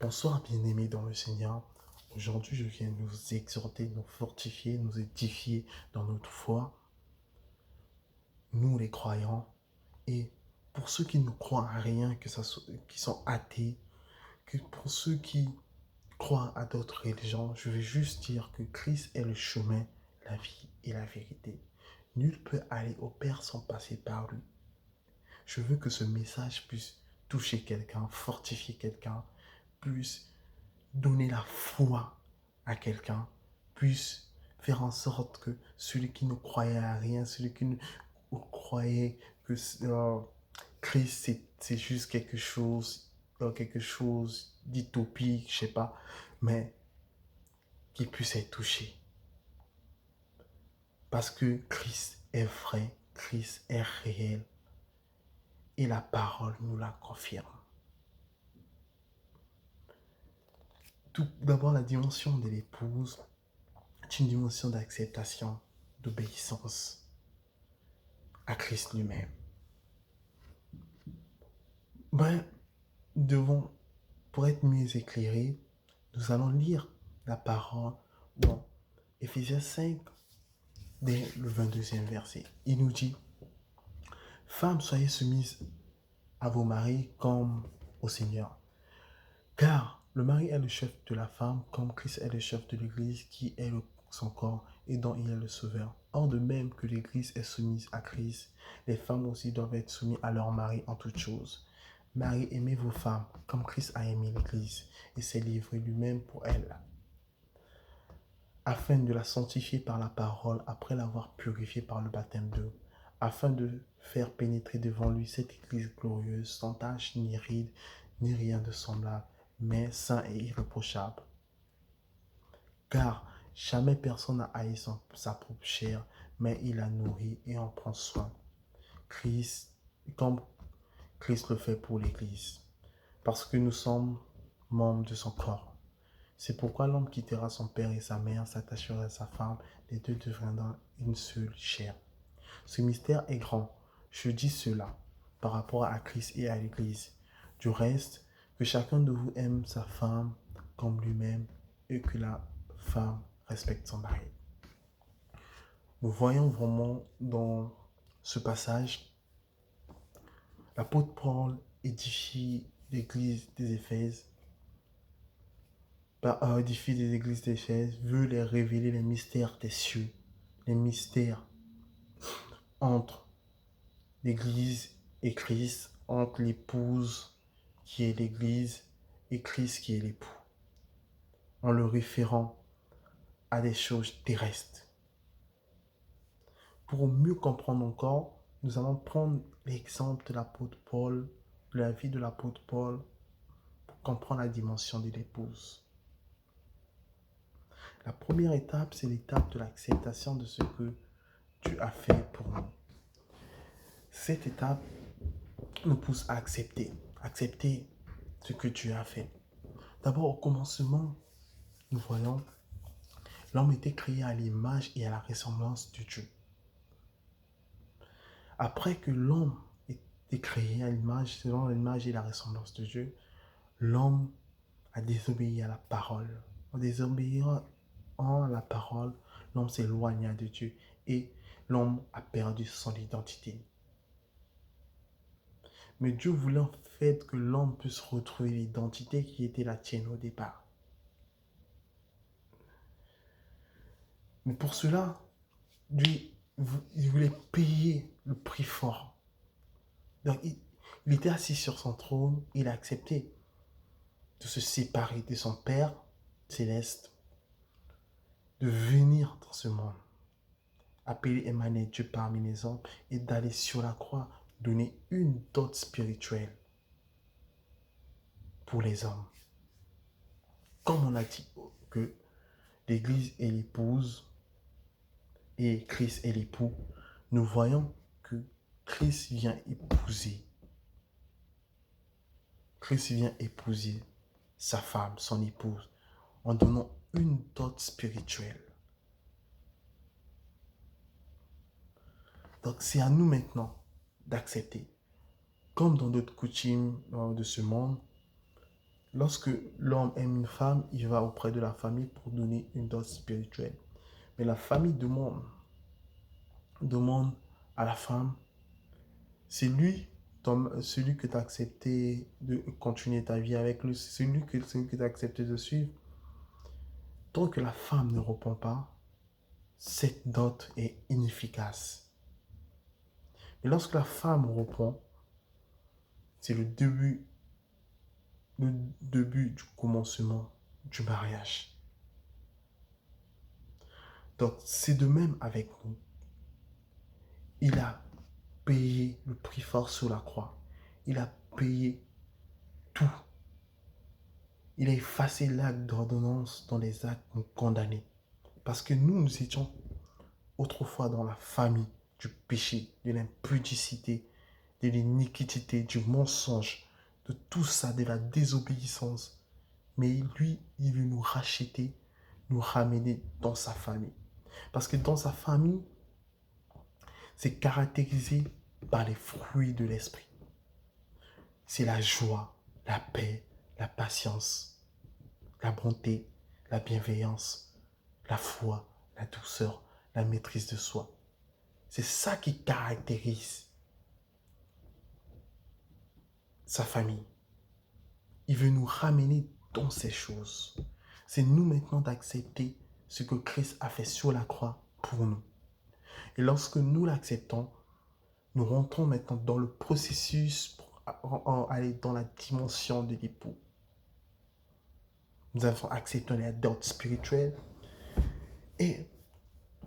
Bonsoir bien-aimés dans le Seigneur. Aujourd'hui, je viens nous exhorter, nous fortifier, nous édifier dans notre foi, nous les croyants. Et pour ceux qui ne croient à rien, qui sont athées, que pour ceux qui croient à d'autres religions, je veux juste dire que Christ est le chemin, la vie et la vérité. Nul peut aller au Père sans passer par lui. Je veux que ce message puisse toucher quelqu'un, fortifier quelqu'un, puisse donner la foi à quelqu'un, puisse faire en sorte que celui qui ne croyait à rien, celui qui ne croyait que Christ c'est juste quelque chose d'utopique, je sais pas, mais qu'il puisse être touché. Parce que Christ est vrai, Christ est réel et la parole nous la confirme. Tout d'abord, la dimension de l'épouse est une dimension d'acceptation, d'obéissance à Christ lui-même. Ben, pour être mieux éclairés, nous allons lire la parole dans Éphésiens 5, dès le 22e verset. Il nous dit, « Femmes, soyez soumises à vos maris comme au Seigneur. Car le mari est le chef de la femme, comme Christ est le chef de l'Église, qui est son corps et dont il est le sauveur. Or, de même que l'Église est soumise à Christ, les femmes aussi doivent être soumises à leur mari en toutes choses. Marie, aimez vos femmes, comme Christ a aimé l'Église, et s'est livré lui-même pour elle, afin de la sanctifier par la parole, après l'avoir purifiée par le baptême d'eau, afin de faire pénétrer devant lui cette Église glorieuse, sans tache, ni ride, ni rien de semblable, mais saint et irréprochable. Car jamais personne n'a haï sa propre chair, mais il la nourrit et en prend soin. Comme Christ le fait pour l'Église, parce que nous sommes membres de son corps. C'est pourquoi l'homme quittera son père et sa mère, s'attachera à sa femme, les deux deviendront une seule chair. Ce mystère est grand. Je dis cela par rapport à Christ et à l'Église. Du reste, que chacun de vous aime sa femme comme lui-même et que la femme respecte son mari. Nous voyons vraiment dans ce passage l'apôtre Paul édifie l'église des Éphèses, veut les révéler les mystères des cieux, les mystères entre l'église et Christ, entre l'épouse qui est l'église et Christ qui est l'époux, en le référant à des choses terrestres. Pour mieux comprendre encore, nous allons prendre l'exemple de l'apôtre Paul, de la vie de l'apôtre Paul, pour comprendre la dimension de l'épouse. La première étape, c'est l'étape de l'acceptation de ce que Dieu a fait pour nous. Cette étape nous pousse à accepter ce que Dieu a fait. D'abord, au commencement, nous voyons, l'homme était créé à l'image et à la ressemblance de Dieu. Après que l'homme était créé à l'image, selon l'image et la ressemblance de Dieu, l'homme a désobéi à la parole. En désobéissant à la parole, l'homme s'éloigna de Dieu et l'homme a perdu son identité. Mais Dieu voulait en fait que l'homme puisse retrouver l'identité qui était la tienne au départ. Mais pour cela, Dieu il voulait payer le prix fort. Donc il était assis sur son trône, il a accepté de se séparer de son Père céleste, de venir dans ce monde, appeler Emmanuel Dieu parmi les hommes et d'aller sur la croix donner une dot spirituelle pour les hommes. Comme on a dit que l'Église est l'épouse et Christ est l'époux, nous voyons que Christ vient épouser. Christ vient épouser sa femme, son épouse, en donnant une dot spirituelle. Donc c'est à nous maintenant d'accepter. Comme dans d'autres coutumes de ce monde, Lorsque l'homme aime une femme, il va auprès de la famille pour donner une dose spirituelle. Mais la famille demande à la femme, c'est lui, celui que tu as accepté de continuer ta vie avec lui, c'est celui que tu as accepté de suivre. Tant que la femme ne répond pas, cette dot est inefficace. Mais lorsque la femme répond, c'est le début du commencement du mariage. Donc, c'est de même avec nous. Il a payé le prix fort sur la croix. Il a payé tout. Il a effacé l'acte d'ordonnance dans les actes nous condamnés. Parce que nous étions autrefois dans la famille du péché, de l'impudicité, de l'iniquité, du mensonge, de tout ça, de la désobéissance. Mais lui, il veut nous racheter, nous ramener dans sa famille. Parce que dans sa famille, c'est caractérisé par les fruits de l'esprit. C'est la joie, la paix, la patience, la bonté, la bienveillance, la foi, la douceur, la maîtrise de soi. C'est ça qui caractérise sa famille. Il veut nous ramener dans ces choses. C'est nous maintenant d'accepter ce que Christ a fait sur la croix pour nous. Et lorsque nous l'acceptons, nous rentrons maintenant dans le processus pour aller dans la dimension de l'époux. Nous avons accepté les dot spirituelle et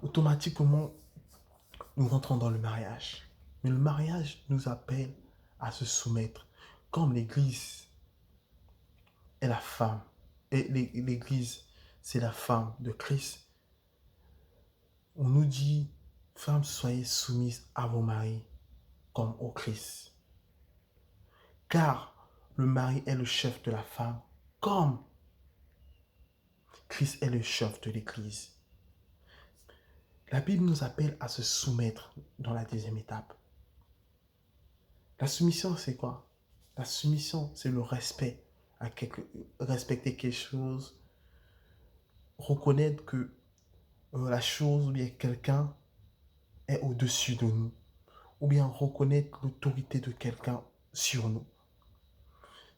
automatiquement, nous rentrons dans le mariage. Mais le mariage nous appelle à se soumettre. Comme l'Église est la femme, et l'Église, c'est la femme de Christ, on nous dit, femmes, soyez soumises à vos maris comme au Christ. Car le mari est le chef de la femme, comme Christ est le chef de l'Église. La Bible nous appelle à se soumettre dans la deuxième étape. La soumission, c'est quoi? La soumission, c'est le respect. Respecter quelque chose, reconnaître que la chose ou bien quelqu'un est au-dessus de nous, ou bien reconnaître l'autorité de quelqu'un sur nous.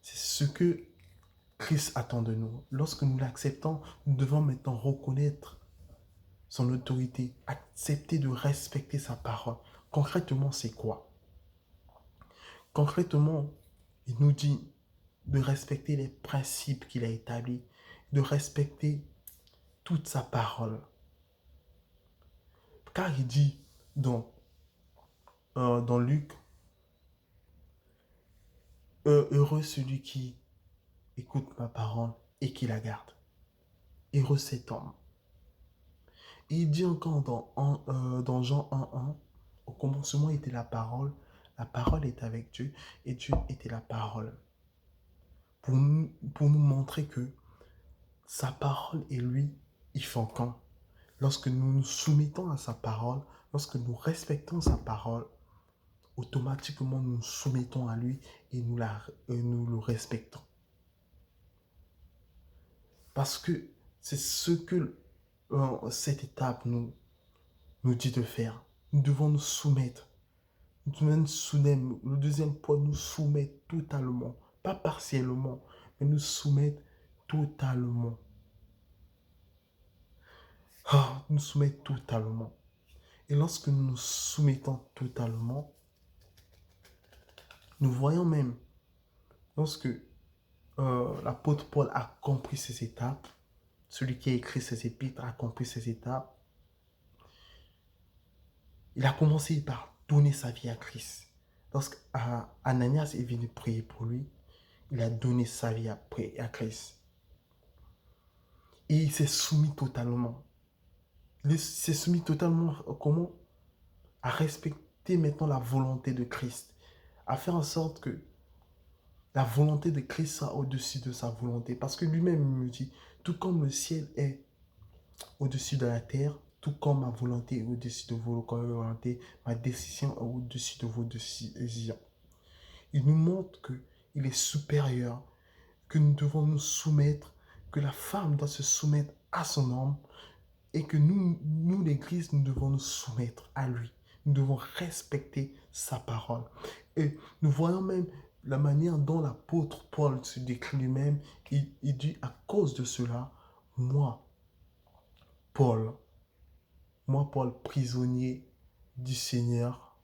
C'est ce que Christ attend de nous. Lorsque nous l'acceptons, nous devons maintenant reconnaître son autorité, accepter de respecter sa parole. Concrètement, c'est quoi? Concrètement, il nous dit de respecter les principes qu'il a établis, de respecter toute sa parole. Car il dit dans Luc, heureux celui qui écoute ma parole et qui la garde. Heureux cet homme. Et il dit encore dans Jean 1:1, au commencement était la parole était avec Dieu et Dieu était la parole. Pour nous montrer que sa parole et lui, ils font camp. Lorsque nous nous soumettons à sa parole, lorsque nous respectons sa parole, automatiquement nous nous soumettons à lui et nous le respectons. Parce que c'est ce que cette étape nous dit de faire. Nous devons nous soumettre. Le deuxième point, nous soumettre totalement. Pas partiellement, mais nous soumettre totalement. Nous soumettre totalement. Et lorsque nous nous soumettons totalement, nous voyons même, lorsque l'apôtre Paul a compris ces étapes, celui qui a écrit ces épîtres a compris ces étapes, il a commencé par donner sa vie à Christ. Lorsque Ananias est venu prier pour lui, il a donné sa vie à Christ. Et il s'est soumis totalement. Il s'est soumis totalement comment? À respecter maintenant la volonté de Christ. À faire en sorte que la volonté de Christ soit au-dessus de sa volonté. Parce que lui-même me dit, tout comme le ciel est au-dessus de la terre, tout comme ma volonté est au-dessus de vos volontés, ma décision est au-dessus de vos décisions. Il nous montre qu'il est supérieur, que nous devons nous soumettre, que la femme doit se soumettre à son homme, et que nous l'Église, nous devons nous soumettre à lui. Nous devons respecter sa parole. Et nous voyons même la manière dont l'apôtre Paul se décrit lui-même. Il dit, à cause de cela, moi, Paul, prisonnier du Seigneur,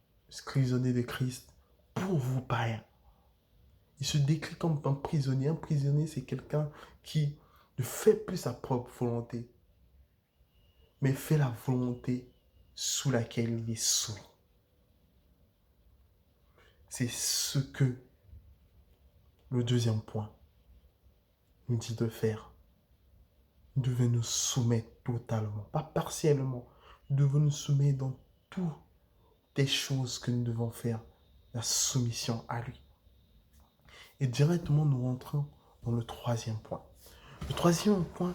prisonnier de Christ, pour vous païens. Il se décrit comme un prisonnier. Un prisonnier, c'est quelqu'un qui ne fait plus sa propre volonté, mais fait la volonté sous laquelle il est soumis. C'est ce que le deuxième point nous dit de faire. Nous devons nous soumettre totalement, pas partiellement. Nous devons nous soumettre dans toutes les choses que nous devons faire, la soumission à lui. Et directement, nous rentrons dans le troisième point. Le troisième point,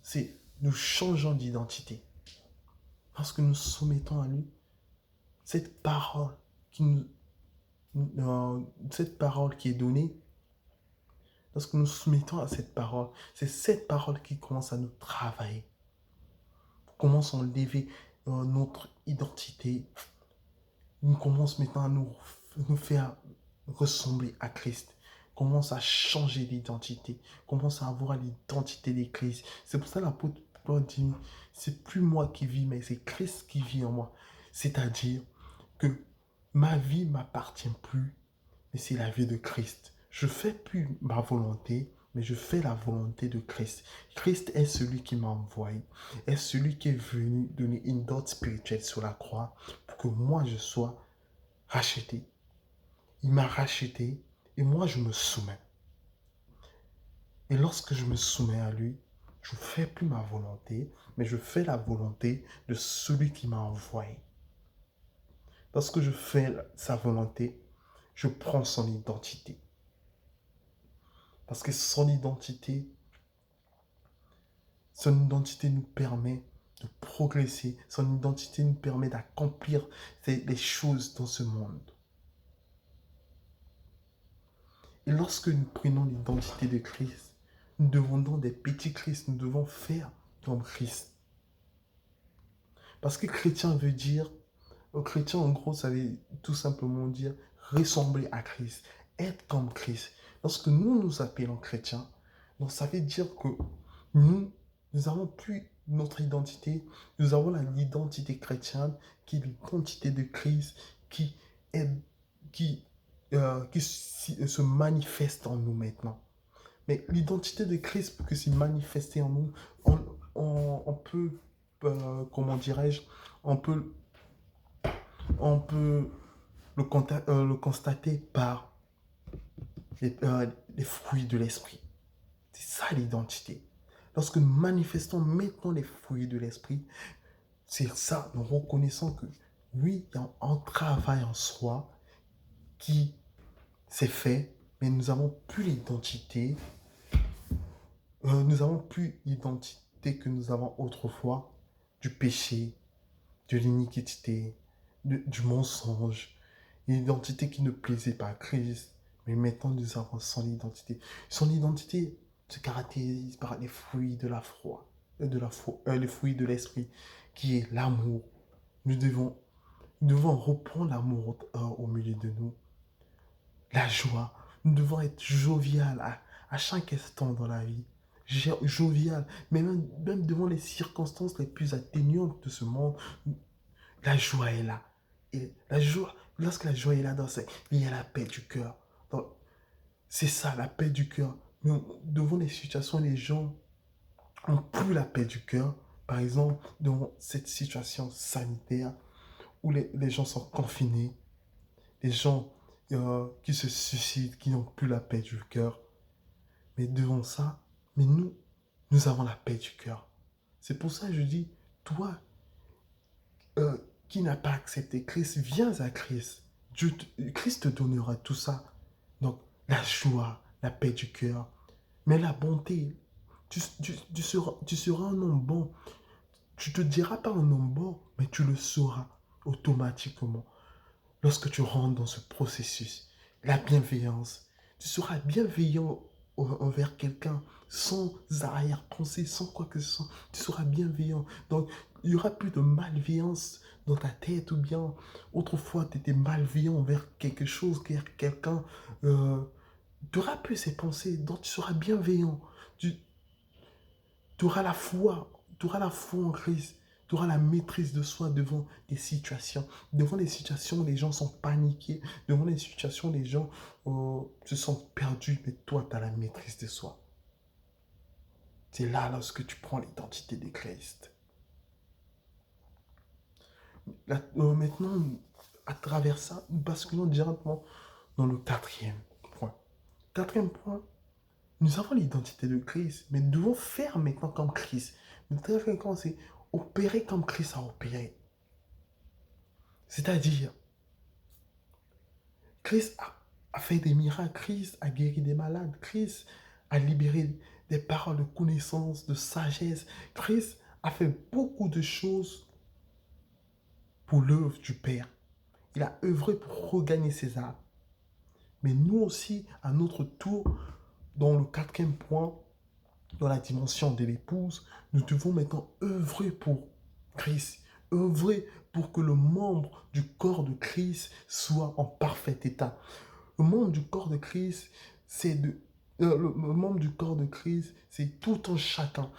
c'est nous changeons d'identité. Lorsque nous soumettons à lui, cette parole qui est donnée, lorsque nous soumettons à cette parole, c'est cette parole qui commence à nous travailler. Commence à enlever notre identité. Nous commence maintenant à nous faire ressembler à Christ. Commence à changer d'identité. Commence à avoir l'identité d'Église. C'est pour ça que l'apôtre Paul dit, c'est plus moi qui vis, mais c'est Christ qui vit en moi. C'est-à-dire que ma vie ne m'appartient plus, mais c'est la vie de Christ. Je ne fais plus ma volonté, mais je fais la volonté de Christ. Christ est celui qui m'a envoyé, est celui qui est venu donner une dot spirituelle sur la croix pour que moi je sois racheté. Il m'a racheté et moi je me soumets. Et lorsque je me soumets à lui, je ne fais plus ma volonté, mais je fais la volonté de celui qui m'a envoyé. Lorsque je fais sa volonté, je prends son identité. Parce que son identité nous permet de progresser. Son identité nous permet d'accomplir les choses dans ce monde. Et lorsque nous prenons l'identité de Christ, nous devenons des petits Christ, nous devons faire comme Christ. Parce que chrétien veut dire, chrétien en gros, ça veut tout simplement dire ressembler à Christ, être comme Christ. Lorsque nous nous appelons chrétiens, donc ça veut dire que nous n'avons plus notre identité, nous avons l'identité chrétienne qui est l'identité de Christ, qui se manifeste en nous maintenant. Mais l'identité de Christ, pour que c'est manifesté en nous, on peut, comment dirais-je, on peut le constater par les fruits de l'esprit. C'est ça l'identité. Lorsque nous manifestons maintenant les fruits de l'esprit, c'est ça, nous reconnaissons que oui, il y a un travail en soi qui s'est fait, mais nous n'avons plus l'identité. Nous n'avons plus l'identité que nous avons autrefois du péché, de l'iniquité, du mensonge, une identité qui ne plaisait pas à Christ. Mais maintenant, nous avons son identité. Son identité se caractérise par les fruits de la foi, les fruits de l'esprit, qui est l'amour. Nous devons reprendre l'amour au milieu de nous. La joie. Nous devons être jovial à chaque instant dans la vie. Jovial. Mais même devant les circonstances les plus atténuantes de ce monde, la joie est là. Et la joie, lorsque la joie est là, il y a la paix du cœur. C'est ça, la paix du cœur. Mais devant les situations, les gens n'ont plus la paix du cœur. Par exemple, dans cette situation sanitaire où les gens sont confinés, les gens qui se suicident, qui n'ont plus la paix du cœur. Mais devant ça, nous avons la paix du cœur. C'est pour ça que je dis, toi, qui n'a pas accepté Christ, viens à Christ. Christ te donnera tout ça. Donc, la joie, la paix du cœur, mais la bonté. Tu seras un homme bon. Tu ne te diras pas un homme bon, mais tu le sauras automatiquement lorsque tu rentres dans ce processus. La bienveillance. Tu seras bienveillant envers quelqu'un sans arrière-pensée, sans quoi que ce soit. Tu seras bienveillant. Donc, il n'y aura plus de malveillance dans ta tête ou bien autrefois tu étais malveillant envers quelque chose, envers quelqu'un. Tu n'auras plus ces pensées, donc tu seras bienveillant. Tu auras la foi, tu auras la foi en Christ. Tu auras la maîtrise de soi devant des situations. Devant des situations, les gens sont paniqués. Devant des situations, les gens se sentent perdus. Mais toi, tu as la maîtrise de soi. C'est là lorsque tu prends l'identité de Christ. Maintenant, à travers ça, nous basculons directement dans le quatrième point. Quatrième point, nous avons l'identité de Christ, mais nous devons faire maintenant comme Christ. Nous devons faire comme c'est opérer comme Christ a opéré. C'est-à-dire, Christ a fait des miracles, Christ a guéri des malades, Christ a libéré des paroles de connaissance, de sagesse. Christ a fait beaucoup de choses pour l'œuvre du Père. Il a œuvré pour regagner ses âmes. Mais nous aussi, à notre tour, dans le quatrième point, dans la dimension de l'épouse, nous devons maintenant œuvrer pour Christ, œuvrer pour que le membre du corps de Christ soit en parfait état. Le membre du corps de Christ, le membre du corps de Christ, c'est tout un chacun.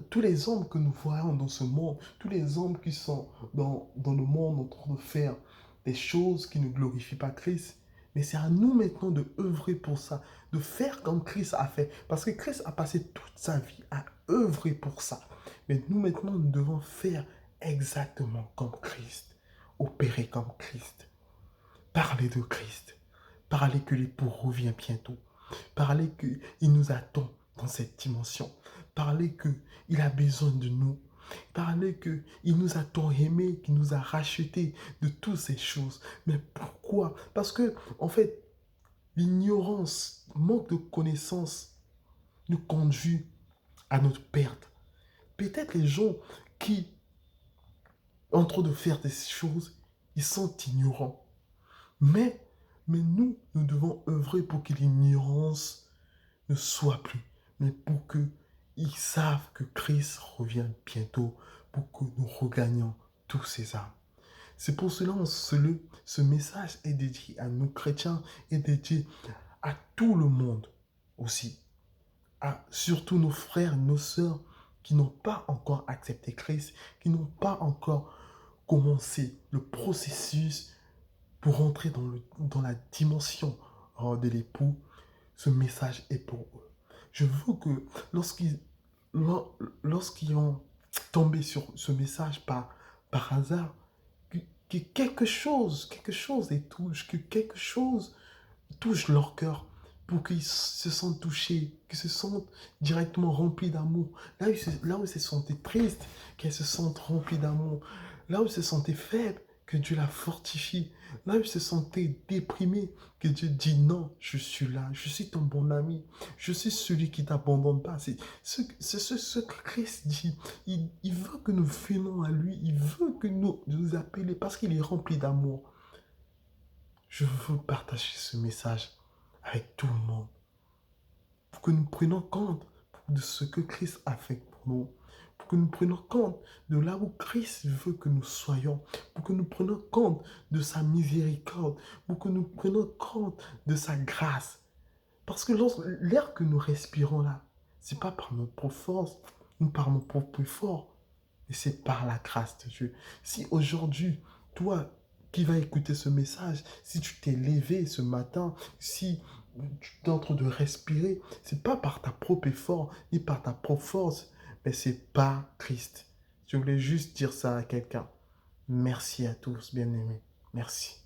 Tous les hommes que nous voyons dans ce monde, tous les hommes qui sont dans le monde en train de faire des choses qui ne glorifient pas Christ, mais c'est à nous maintenant de œuvrer pour ça, de faire comme Christ a fait. Parce que Christ a passé toute sa vie à œuvrer pour ça. Mais nous maintenant, nous devons faire exactement comme Christ, opérer comme Christ, parler de Christ, parler que l'époux revient bientôt, parler qu'il nous attend dans cette dimension, parler qu'il a besoin de nous, parler qu'il nous a tant aimés, qu'il nous a rachetés de toutes ces choses. Mais pourquoi? Parce que, en fait, l'ignorance, manque de connaissances nous conduit à notre perte. Peut-être les gens qui, en train de faire des choses, ils sont ignorants. Mais nous devons œuvrer pour que l'ignorance ne soit plus, mais pour qu'ils savent que Christ revient bientôt, pour que nous regagnions tous ces âmes. C'est pour cela que ce message est dédié à nous chrétiens et dédié à tout le monde aussi, à surtout nos frères et nos sœurs qui n'ont pas encore accepté Christ, qui n'ont pas encore commencé le processus pour entrer dans la dimension de l'époux. Ce message est pour eux. Je veux que lorsqu'ils ont tombé sur ce message par hasard, que quelque chose les touche, que quelque chose touche leur cœur pour qu'ils se sentent touchés, qu'ils se sentent directement remplis d'amour. Là où ils se sentaient tristes, qu'ils se sentent remplis d'amour. Là où ils se sentaient faibles, que Dieu la fortifie. Là où ils se sentaient déprimés, que Dieu dit non, je suis là, je suis ton bon ami, je suis celui qui t'abandonne pas. C'est ce que Christ dit. Il veut que nous venions à lui, il veut que nous appelions parce qu'il est rempli d'amour. Je veux partager ce message avec tout le monde pour que nous prenions compte de ce que Christ a fait pour nous, pour que nous prenions compte de là où Christ veut que nous soyons, pour que nous prenions compte de sa miséricorde, pour que nous prenions compte de sa grâce. Parce que l'air que nous respirons là, c'est pas par notre propre force, ou par nos propres efforts, mais c'est par la grâce de Dieu. Si aujourd'hui, toi qui vas écouter ce message, si tu t'es levé ce matin, si tu es en train de respirer, c'est pas par ta propre effort, ni par ta propre force, mais c'est par Christ. Je voulais juste dire ça à quelqu'un. Merci à tous, bien-aimés. Merci.